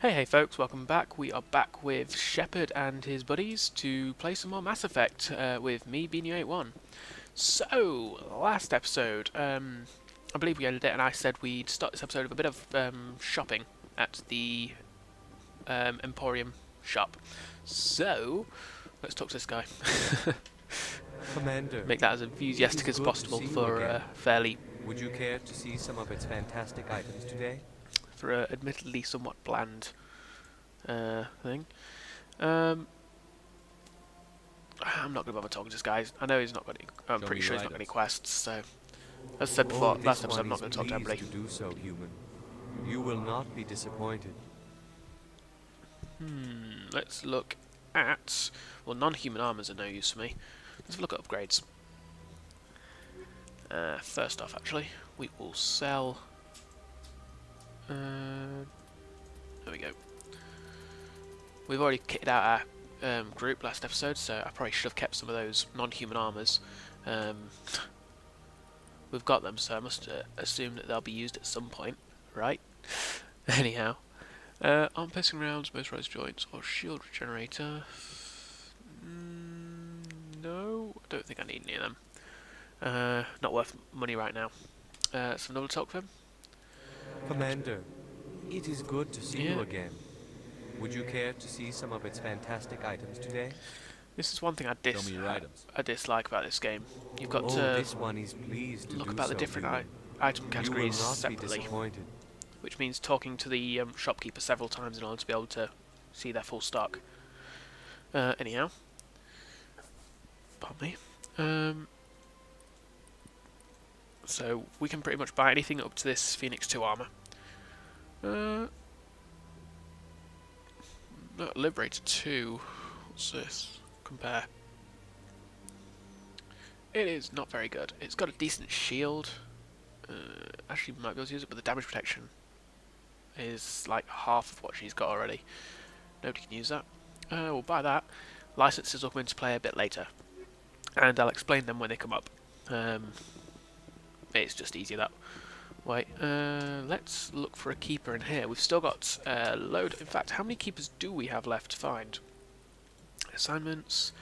Hey folks, welcome back. We are back with Shepard and his buddies to play some more Mass Effect with me, Beanie81. So, last episode, I believe we ended it and I said we'd start this episode with a bit of shopping at the Emporium shop. So, let's talk to this guy. Commander, Make that as it enthusiastic is as good to possible see you for again. fairly, Would you care to see some of its fantastic items today? for a admittedly somewhat bland thing. Um, I'm not going to bother talking to this guy. I know he's not got any. I'm Show pretty me sure your he's not got any items. quests. So, as I said Oh, before, this last episode, I'm one not is going to talk to pleased everybody. to do so, human. You will not be disappointed. Let's look at. Well, non-human armors are no use for me. Let's have a look at upgrades. First off, actually, we will sell. There we go. We've already kitted out our group last episode, so I probably should have kept some of those non-human armors. We've got them, so I must assume that they'll be used at some point, right? Anyhow, arm piercing rounds, motorized joints, or shield regenerator. No, I don't think I need any of them. Not worth money right now. So another talk for him. Commander, it is good to see Yeah. you again. Would you care to see some of its fantastic items today? This is one thing Show me your items. I dislike about this game. You've got Oh, to this one is pleased to look do about the so, different human. item You will categories not be separately, disappointed. which means talking to the shopkeeper several times in order to be able to see their full stock. Anyhow, pardon me. So we can pretty much buy anything up to this Phoenix 2 armor. Liberator 2. What's this? Compare. It is not very good. It's got a decent shield. Actually, might be able to use it, but the damage protection is like half of what she's got already. Nobody can use that. We'll buy that. Licenses will come into play a bit later, and I'll explain them when they come up. It's just easier that way. Let's look for a keeper in here. We've still got a load. In fact, how many keepers do we have left to find? Assignments.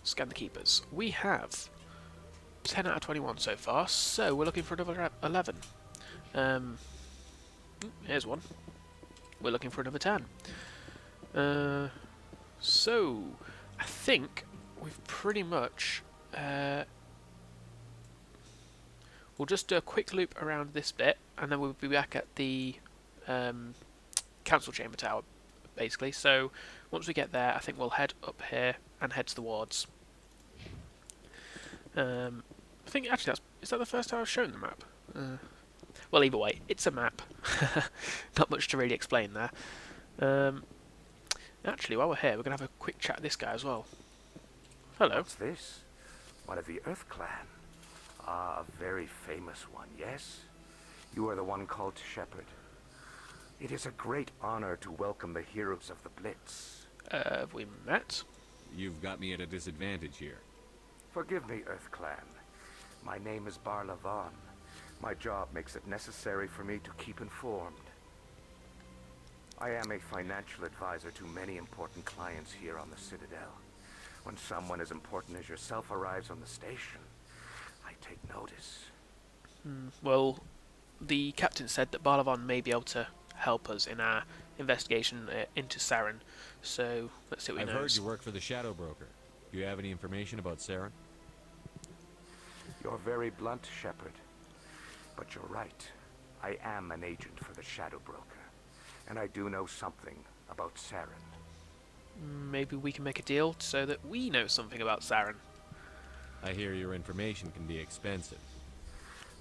Scan the keepers. We have 10 out of 21 so far, so we're looking for another 11. Here's one. We're looking for another 10. So, I think we've pretty much... we'll just do a quick loop around this bit, and then we'll be back at the council chamber tower, basically. So, once we get there, I think we'll head up here and head to the wards. I think actually is that the first time I've shown the map? Well, either way, it's a map. Not much to really explain there. Actually, while we're here, we're gonna have a quick chat with this guy as well. Hello. What's this? One of the Earth Clan. Ah, a very famous one, yes? You are the one called Shepard. It is a great honor to welcome the heroes of the Blitz. Have we met? You've got me at a disadvantage here. Forgive me, Earth Clan. My name is Barla Vaughn. My job makes it necessary for me to keep informed. I am a financial advisor to many important clients here on the Citadel. When someone as important as yourself arrives on the station, I take notice. Well, the captain said that Barlavon may be able to help us in our investigation into Saren, so let's see what he I've heard knows. you work for the Shadow Broker. Do you have any information about Saren? You're very blunt, Shepard. But you're right. I am an agent for the Shadow Broker. And I do know something about Saren. Maybe we can make a deal so that we know something about Saren. I hear your information can be expensive.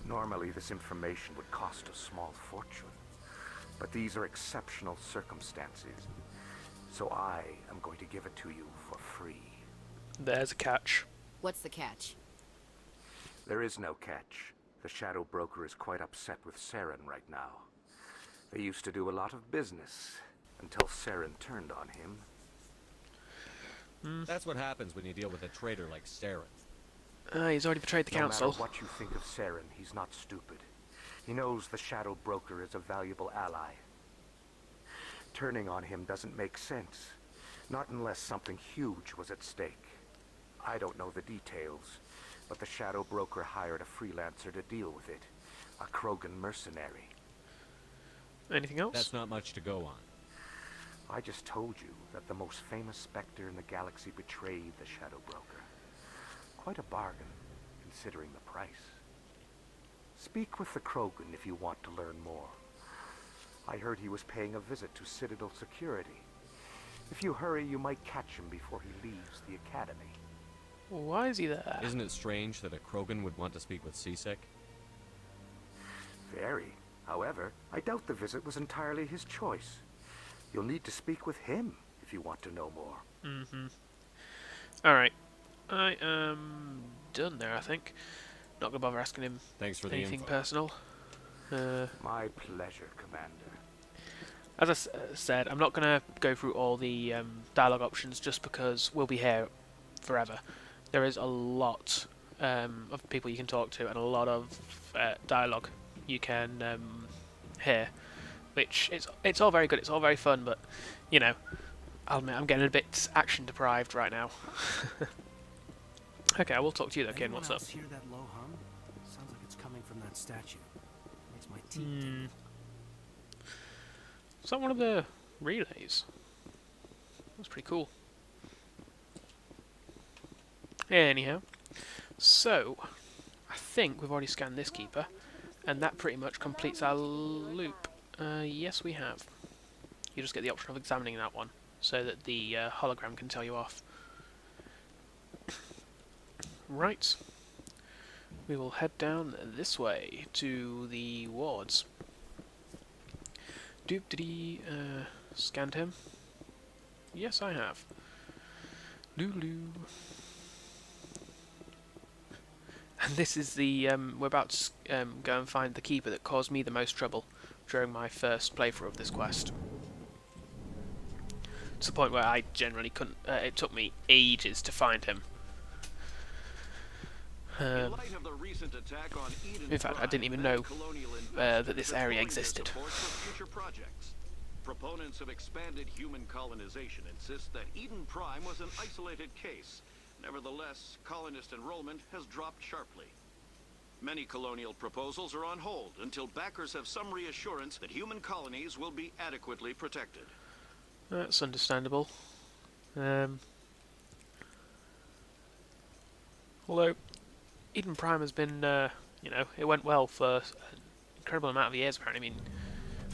Normally, this information would cost a small fortune. But these are exceptional circumstances. So I am going to give it to you for free. There's a catch. What's the catch? There is no catch. The Shadow Broker is quite upset with Saren right now. They used to do a lot of business until Saren turned on him. That's what happens when you deal with a traitor like Saren. He's already betrayed the council. No matter what you think of Saren, he's not stupid. He knows the Shadow Broker is a valuable ally. turning on him doesn't make sense. Not unless something huge was at stake. I don't know the details, but the Shadow Broker hired a freelancer to deal with it. A Krogan mercenary. Anything else? That's not much to go on. I just told you that the most famous Spectre in the galaxy betrayed the Shadow Broker. Quite a bargain, considering the price. Speak with the Krogan if you want to learn more. I heard he was paying a visit to Citadel security. If you hurry, you might catch him before he leaves the Academy. Why is he there? Isn't it strange that a Krogan would want to speak with Seasick? Very. However, I doubt the visit was entirely his choice. You'll need to speak with him if you want to know more. Mm-hmm. Alright. I am done there, I think. Not gonna bother asking him Thanks for the anything info. personal. My pleasure, Commander. As I said, I'm not gonna go through all the dialogue options just because we'll be here forever. There is a lot of people you can talk to and a lot of dialogue you can hear, which it's all very good, it's all very fun, but you know, I'll admit I'm getting a bit action deprived right now. Okay, I will talk to you though, Ken. What's up? Hear that low hum? Sounds like it's coming from that statue. Makes my teeth tingle. Is that one of the relays? That's pretty cool. Anyhow, so I think we've already scanned this keeper, and that pretty much completes our loop. Yes, we have. You just get the option of examining that one, so that the hologram can tell you off. Right. We will head down this way to the wards. Doop-de-dee, scanned him? Yes, I have. Lulu. And this is the, we're about to go and find the keeper that caused me the most trouble during my first playthrough of this quest. To the point where I generally couldn't, it took me ages to find him. In fact, I didn't even know that this area existed. Proponents of expanded human colonization insist that Eden Prime was an isolated case. Nevertheless, colonist enrollment has dropped sharply. Many colonial proposals are on hold until backers have some reassurance that human colonies will be adequately protected. That's understandable. Although Eden Prime has been, you know, it went well for an incredible amount of years apparently. I mean,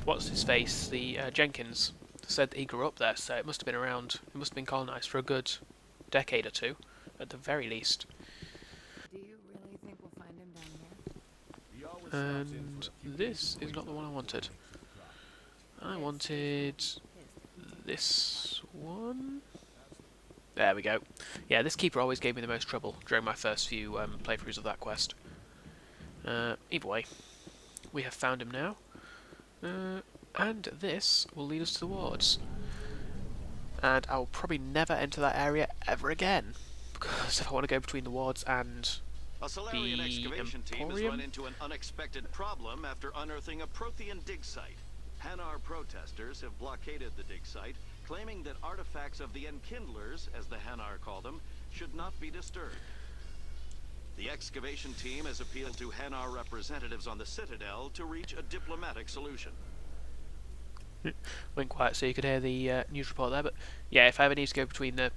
what's his face? The Jenkins said that he grew up there, so it must have been around, it must have been colonised for a good decade or two, at the very least. Do you really think we'll find him down here? And this is not the one I wanted. I wanted this one. There we go. Yeah, this keeper always gave me the most trouble during my first few playthroughs of that quest. Either way, we have found him now. And this will lead us to the wards. And I'll probably never enter that area ever again. Because if I want to go between the wards and A Solarian the excavation team has Emporium? run into an unexpected problem after unearthing a Prothean dig site. Hanar protesters have blockaded the dig site, claiming that artifacts of the Enkindlers, as the Hanar call them, should not be disturbed. The excavation team has appealed to Hanar representatives on the Citadel to reach a diplomatic solution. went quiet so you could hear the news report there, but yeah, if I ever need to go between the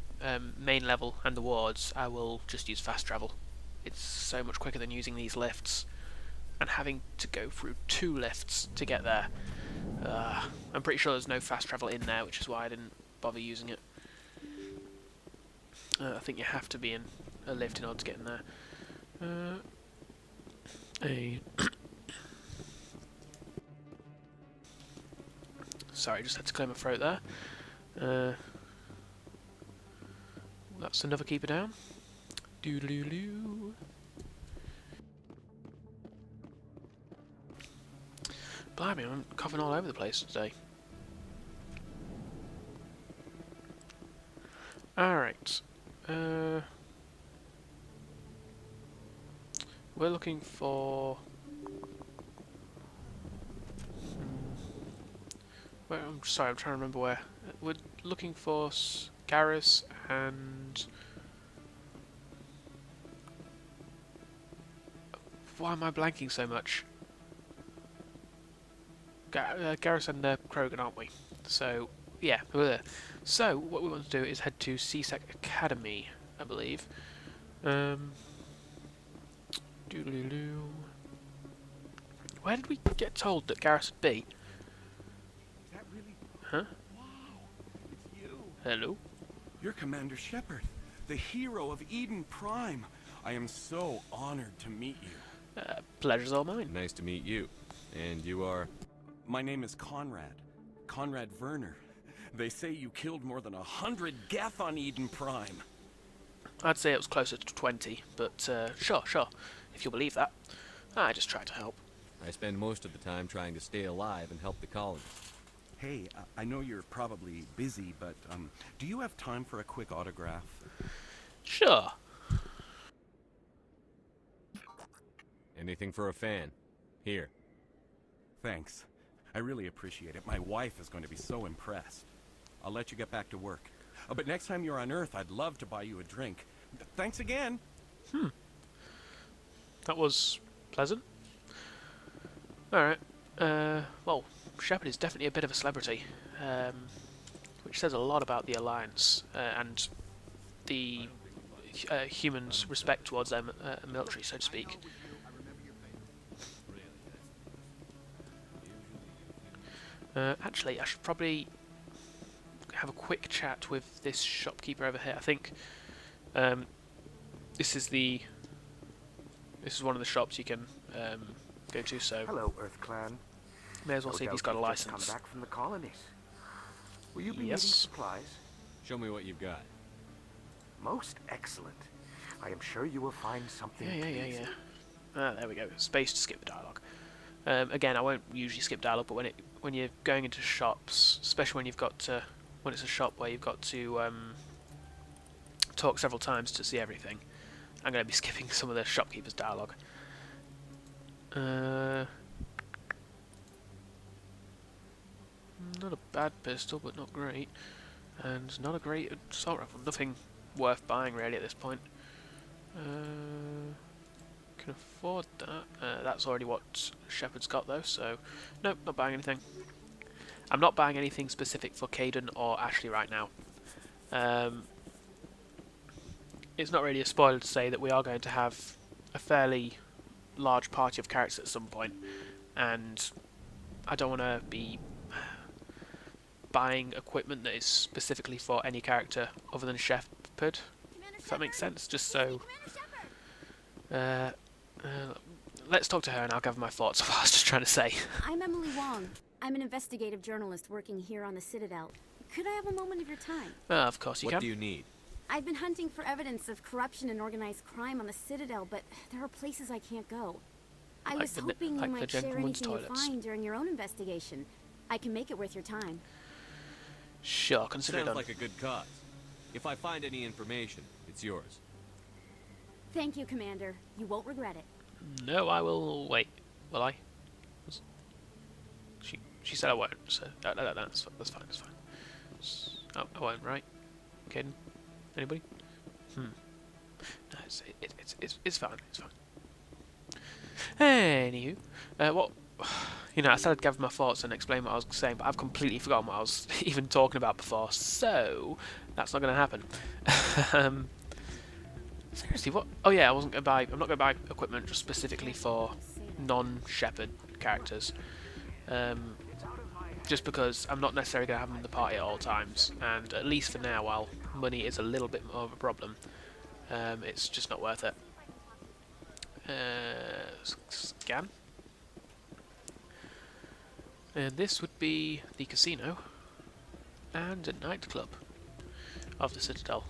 main level and the wards, I will just use fast travel. It's so much quicker than using these lifts and having to go through 2 lifts to get there. I'm pretty sure there's no fast travel in there, which is why I didn't bother using it. I think you have to be in a lift in order to get in there. Sorry, just had to clear my throat there. That's another keeper down. Doodaloo. Blimey, I'm coughing all over the place today. Alright. We're looking for... Well, I'm sorry, I'm trying to remember where. We're looking for Garrus and... Why am I blanking so much? Garrus and Krogan, aren't we? So, yeah, we're there. So, what we want to do is head to CSEC Academy, I believe. Doodaloo. Where did we get told that Garrus would be? That really? Huh? Wow, it's you. Hello? You're Commander Shepard, the hero of Eden Prime. I am so honored to meet you. Pleasure's all mine. Nice to meet you. And you are? My name is Conrad. Conrad Werner. They say you killed more than 100 Geth on Eden Prime. I'd say it was closer to 20, but sure, if you'll believe that. I just tried to help. I spend most of the time trying to stay alive and help the colony. Hey, I know you're probably busy, but do you have time for a quick autograph? Sure. Anything for a fan. Here. Thanks. I really appreciate it. My wife is going to be so impressed. I'll let you get back to work. Oh, but next time you're on Earth, I'd love to buy you a drink. Thanks again. That was pleasant. Alright. Well, Shepard is definitely a bit of a celebrity, which says a lot about the Alliance and the humans' respect towards their military, so to speak. Actually, I should probably have a quick chat with this shopkeeper over here. I think this is one of the shops you can go to. So Hello, Earth Clan. may as well see if he's got a license. Come back from the colonies. Will you be Yes. needing supplies? Show me what you've got. Most excellent. I am sure you will find something pleasing. Yeah. Ah, there we go. Space to skip the dialogue. Again, I won't usually skip dialogue, but when you're going into shops, especially when you've got to, when it's a shop where you've got to talk several times to see everything, I'm going to be skipping some of the shopkeeper's dialogue. Not a bad pistol, but not great, and not a great assault rifle. Nothing worth buying really at this point. Can afford that. That's already what Shepard's got though, so nope, not buying anything. I'm not buying anything specific for Caden or Ashley right now. It's not really a spoiler to say that we are going to have a fairly large party of characters at some point, and I don't want to be buying equipment that is specifically for any character other than Shepard, if that makes sense, just so... let's talk to her and I'll give my thoughts of what I was just trying to say. I'm Emily Wong. I'm an investigative journalist working here on the Citadel. Could I have a moment of your time? Of course you What can. do you need? I've been hunting for evidence of corruption and organized crime on the Citadel, but there are places I can't go. I Like was the- hoping like you the might share gentlemen's anything you toilets. find during your own investigation. I can make it worth your time. Sure, consider it Sounds done. like a good cause. If I find any information, it's yours. Thank you, Commander. You won't regret it. No, I will wait. Will I? She said I won't, so that's fine. I won't, right? Caden? Anybody? No, it's fine. Anywho, what? You know, I said I'd gather my thoughts and explain what I was saying, but I've completely forgotten what I was even talking about before, so that's not going to happen. Seriously, what? Oh yeah, I'm not going to buy equipment just specifically for non-Shepard characters. Just because I'm not necessarily going to have them in the party at all times, and at least for now, while money is a little bit more of a problem, it's just not worth it. Scan. And this would be the casino and a nightclub of the Citadel.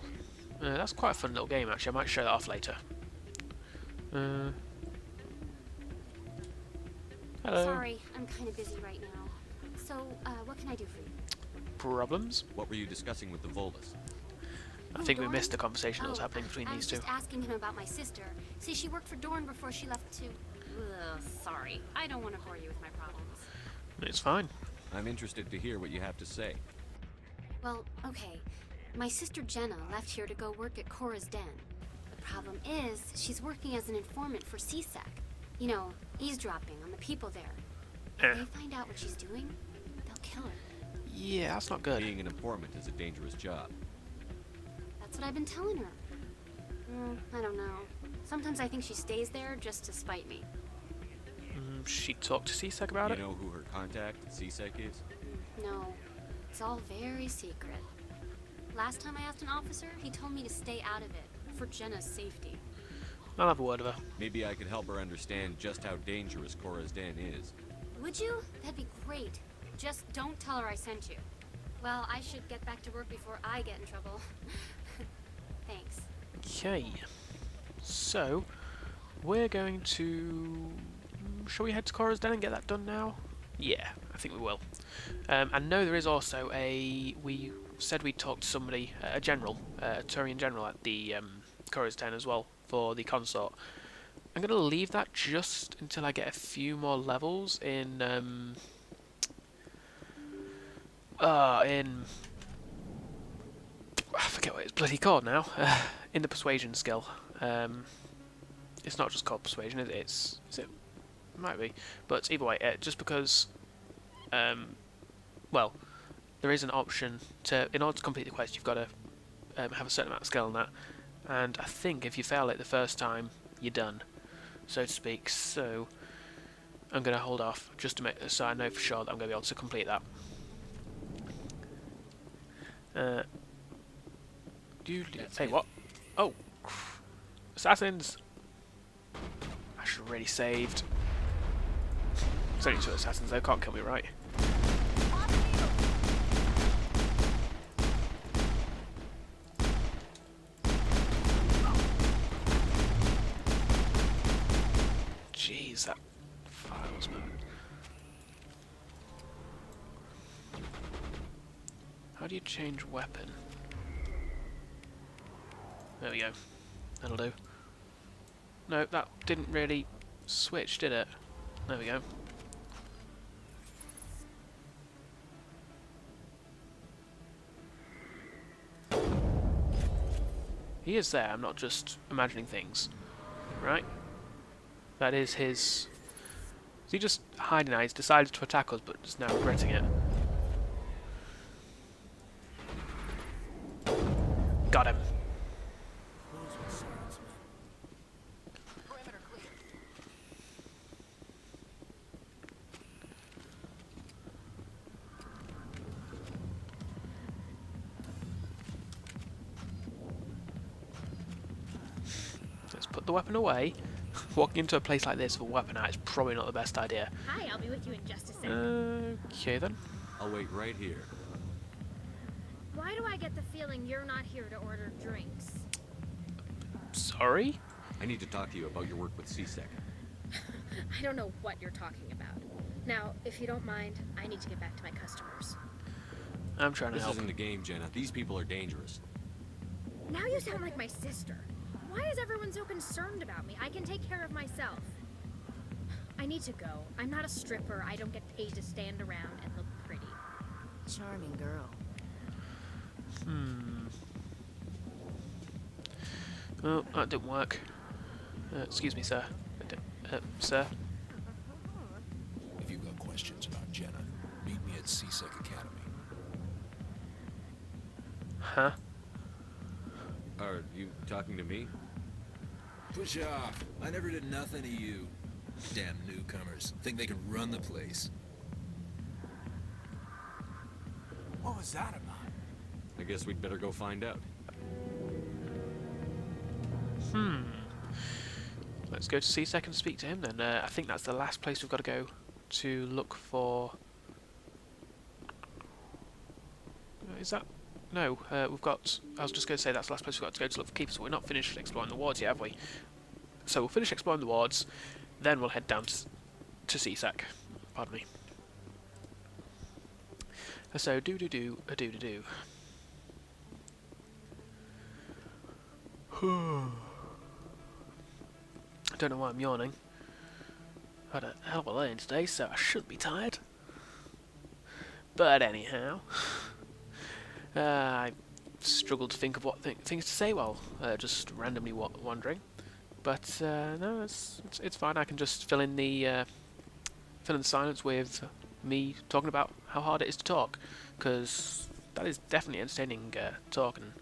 That's quite a fun little game actually, I might show that off later. Hello. Sorry, I'm kind of busy right now. So, what can I do for you? Problems? What were you discussing with the Volus? I think we Dorn? missed the conversation that was happening between I these was two. just asking him about my sister. See, she worked for Dorn before she left to... Ugh, sorry. I don't want to bore you with my problems. It's fine. I'm interested to hear what you have to say. Well, okay. My sister Jenna left here to go work at Cora's Den. The problem is, she's working as an informant for CSEC. You know, eavesdropping on the people there. If they find out what she's doing, they'll kill her. Yeah, that's not good. Being an informant is a dangerous job. That's what I've been telling her. I don't know. Sometimes I think she stays there just to spite me. She talked to CSEC about it? You know who her contact at CSEC is? No. It's all very secret. Last time I asked an officer, he told me to stay out of it, for Jenna's safety. I'll have a word with her. Maybe I could help her understand just how dangerous Cora's Den is. Would you? That'd be great. Just don't tell her I sent you. Well, I should get back to work before I get in trouble. Thanks. Okay. So, we're going to... Shall we head to Cora's Den and get that done now? Yeah, I think we will. I know there is also a... We said we'd talk to somebody, a general, a Turian general at the Cora's Den as well, for the consort. I'm going to leave that just until I get a few more levels in... I forget what it's bloody called now. In the persuasion skill. It's not just called persuasion, is it? Is it? It might be. But either way, just because, well, there is an option to, in order to complete the quest, you've got to have a certain amount of skill in that. And I think if you fail it the first time, you're done, so to speak. So I'm going to hold off just to make so I know for sure that I'm going to be able to complete that. Hey, what? Oh, assassins! I should have really saved. It's only 2 assassins, they can't kill me, right? Jeez, that fire was bad. How do you change weapon? There we go. That'll do. No, that didn't really switch, did it? There we go. He is there, I'm not just imagining things. Right? That is his... Is he just hiding now? He's decided to attack us, but is now regretting it. Got him. Let's put the weapon away. Walking into a place like this with a weapon out is probably not the best idea. Hi, I'll be with you in just a second. Okay then. I'll wait right here. Why do I get the feeling you're not here to order drinks? Sorry? I need to talk to you about your work with CSEC. I don't know what you're talking about. Now, if you don't mind, I need to get back to my customers. I'm trying to This help. isn't a game, Jenna. These people are dangerous. Now you sound like my sister. Why is everyone so concerned about me? I can take care of myself. I need to go. I'm not a stripper. I don't get paid to stand around and look pretty. Charming girl. Oh, that didn't work. Excuse me, sir. Sir? If you've got questions about Jenna, meet me at CSEC Academy. Huh? Are you talking to me? Push off. I never did nothing to you. Damn newcomers. Think they can run the place. What was that about? I guess we'd better go find out. Let's go to CSEC and speak to him then. I think that's the last place we've got to go to look for... Is that... No, we've got... I was just going to say that's the last place we've got to go to look for keepers, but we're not finished exploring the wards yet, have we? So we'll finish exploring the wards, then we'll head down to CSEC. Pardon me. So, do-do-do. I don't know why I'm yawning. I had a hell of a lay-in today, so I shouldn't be tired. But anyhow, I struggled to think of what things to say while just randomly wandering. But no, it's fine. I can just fill in the silence with me talking about how hard it is to talk, because that is definitely entertaining talk, and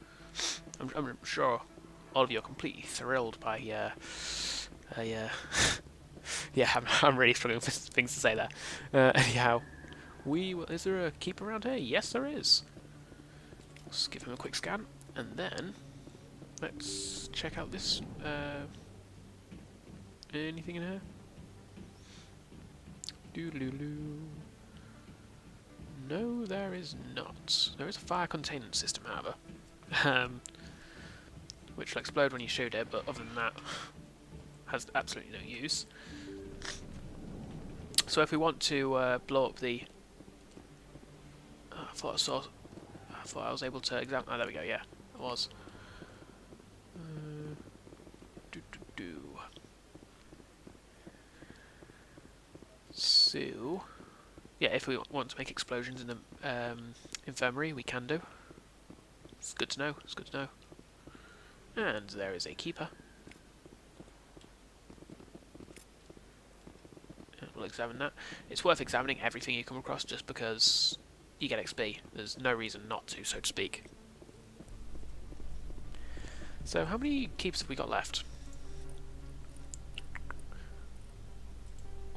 I'm sure all of you are completely thrilled by yeah, I'm really struggling with things to say there. Anyhow, is there a keeper around here? Yes, there is. Let's give him a quick scan, and then let's check out this. Anything in here? Doodaloo. No, there is not. There is a fire containment system, however, which will explode when you shoot it, but other than that, has absolutely no use. So if we want to blow up the... I thought I was able to examine... Oh, there we go, yeah, I was. So, yeah, if we want to make explosions in the infirmary, we can do. It's good to know, it's good to know. And there is a keeper. We'll examine that. It's worth examining everything you come across just because you get XP. There's no reason not to, so to speak. So how many keepers have we got left?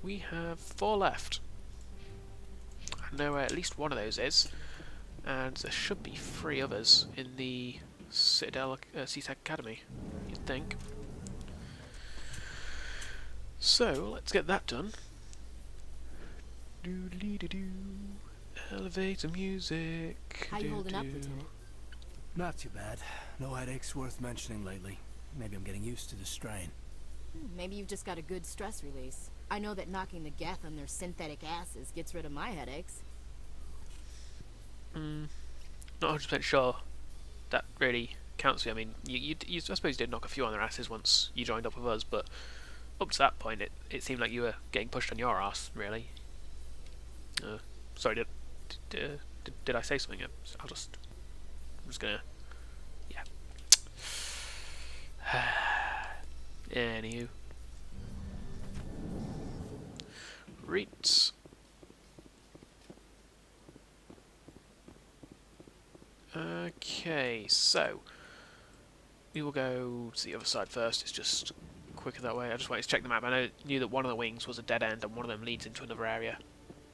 We have 4 left. I know where at least one of those is, and there should be 3 others in the Citadel CSAC Academy, you'd think. So let's get that done. Doodly-doo-doo. Elevator music. How you holding up, Lieutenant? Not too bad. No headaches worth mentioning lately. Maybe I'm getting used to the strain. Maybe you've just got a good stress release. I know that knocking the geth on their synthetic asses gets rid of my headaches. Not 100% sure that really counts for you. I mean, I suppose you did knock a few on their asses once you joined up with us, but up to that point it seemed like you were getting pushed on your ass, really. Sorry, did I say something? I'm just gonna... Yeah. Anywho. Right. Okay, so we will go to the other side first. It's just quicker that way. I just wanted to check the map. I knew that one of the wings was a dead end and one of them leads into another area.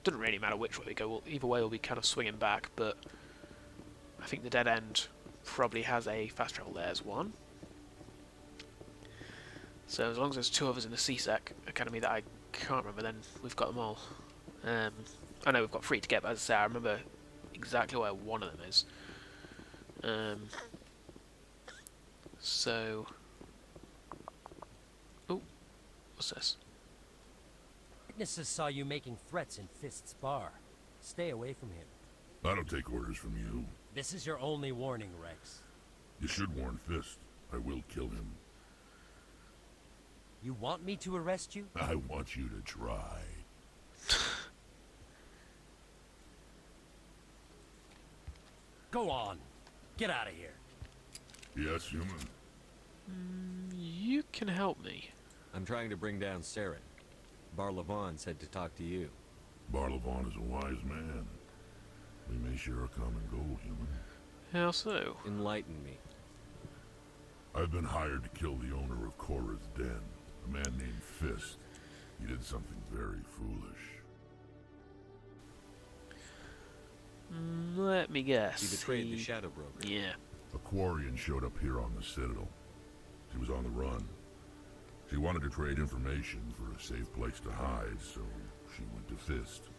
Doesn't really matter which way we go. Either way, we'll be kind of swinging back, but I think the dead end probably has a fast travel there as one. So as long as there's 2 others in the CSAC Academy that I can't remember, then we've got them all. I know we've got 3 to get, but as I say, I remember exactly where one of them is. So... Oh, what's this? Witnesses saw you making threats in Fist's bar. Stay away from him. I don't take orders from you. This is your only warning, Rex. You should warn Fist. I will kill him. You want me to arrest you? I want you to try. Go on. Get out of here. Yes, human. You can help me. I'm trying to bring down Saren. Barlavon said to talk to you. Barlavon is a wise man. We may share a common goal, human. How so? Enlighten me. I've been hired to kill the owner of Korra's Den, a man named Fist. He did something very foolish. Let me guess. He betrayed the Shadow Broker. Yeah. A Quarian showed up here on the Citadel. She was on the run. She wanted to trade information for a safe place to hide, so she went to Fist.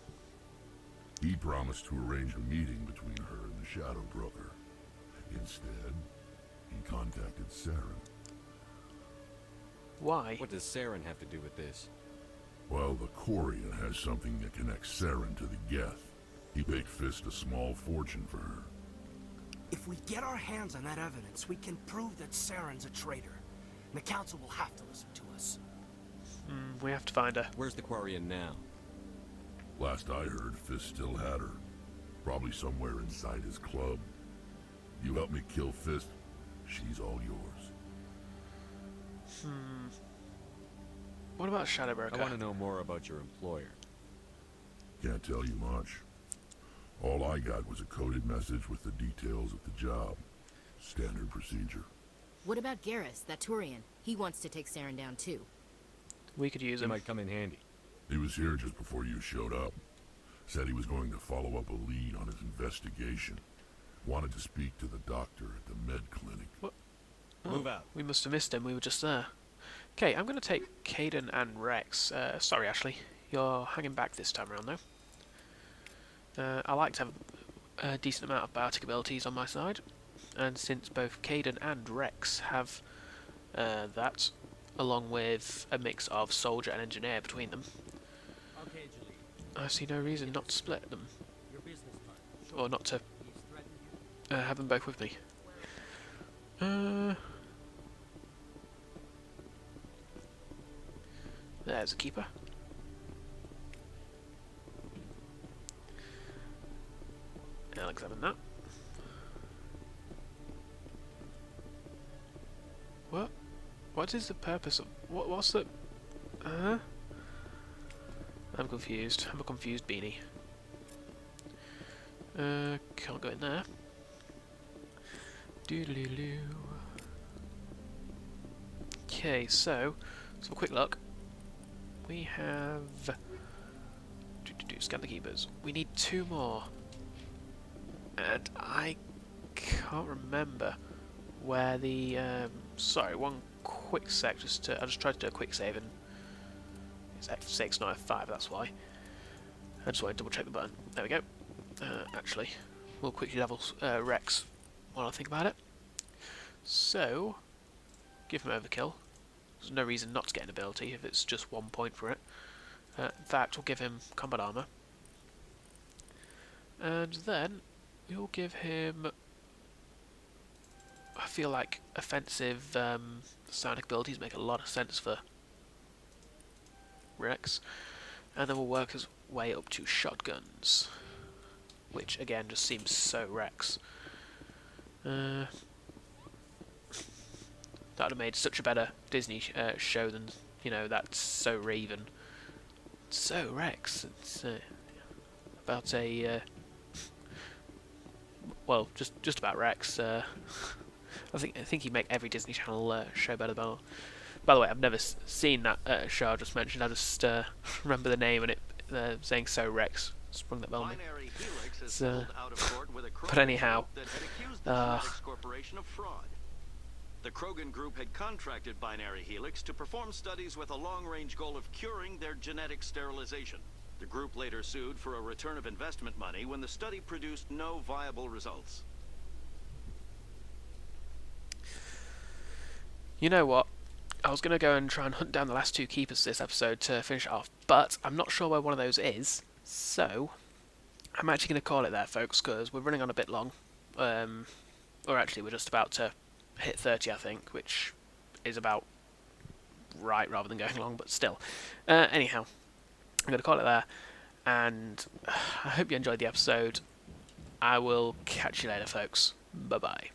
He promised to arrange a meeting between her and the Shadow Broker. Instead, he contacted Saren. Why? What does Saren have to do with this? Well, the Quarian has something that connects Saren to the Geth. He paid Fist a small fortune for her. If we get our hands on that evidence, we can prove that Saren's a traitor. And the Council will have to listen to us. We have to find her. Where's the Quarian now? Last I heard, Fist still had her. Probably somewhere inside his club. You help me kill Fist, she's all yours. What about Shadow Broker? I want to know more about your employer. Can't tell you much. All I got was a coded message with the details of the job. Standard procedure. What about Garrus, that Turian? He wants to take Saren down too. We could use He him. might come in handy. He was here just before you showed up. Said he was going to follow up a lead on his investigation. Wanted to speak to the doctor at the med clinic. What? Move out. We must have missed him. We were just there. Okay, I'm going to take Caden and Rex. Sorry, Ashley. You're hanging back this time around, though. I like to have a decent amount of biotic abilities on my side. And since both Caden and Rex have that, along with a mix of soldier and engineer between them, I see no reason not to split them. Or not to have them both with me. There's a keeper. I'll examine that. What? What is the purpose of... What's the... I'm confused. I'm a confused beanie. Can't go in there. Doodaloo. Okay, so a quick look. We have... Scan the keepers. We need 2 more. And I can't remember where the... sorry, one quick sec. I just tried to do a quick save and it's F6, not F5, that's why. I just want to double check the button. There we go. Actually, we'll quickly level Rex while I think about it. So, give him overkill. There's no reason not to get an ability if it's just 1 point for it. In fact, we'll give him combat armor. And then, we'll give him... I feel like offensive psionic abilities make a lot of sense for Rex. And then we'll work his way up to shotguns, which again just seems so Rex. That would have made such a better Disney show than, you know, that's so Raven. So Rex. It's about a well, just about Rex. I think he'd make every Disney Channel show better. By the way, I've never seen that show I just mentioned. I just remember the name and it saying "So Rex." Sprung that bell on me. But anyhow, Corporation of fraud. The Krogan group had contracted Binary Helix to perform studies with a long-range goal of curing their genetic sterilization. The group later sued for a return of investment money when the study produced no viable results. You know what? I was going to go and try and hunt down the last 2 keepers this episode to finish it off, but I'm not sure where one of those is, so I'm actually going to call it there, folks, because we're running on a bit long. Or actually, we're just about to hit 30, I think, which is about right rather than going long, but still. Anyhow, I'm going to call it there, and I hope you enjoyed the episode. I will catch you later, folks. Bye-bye.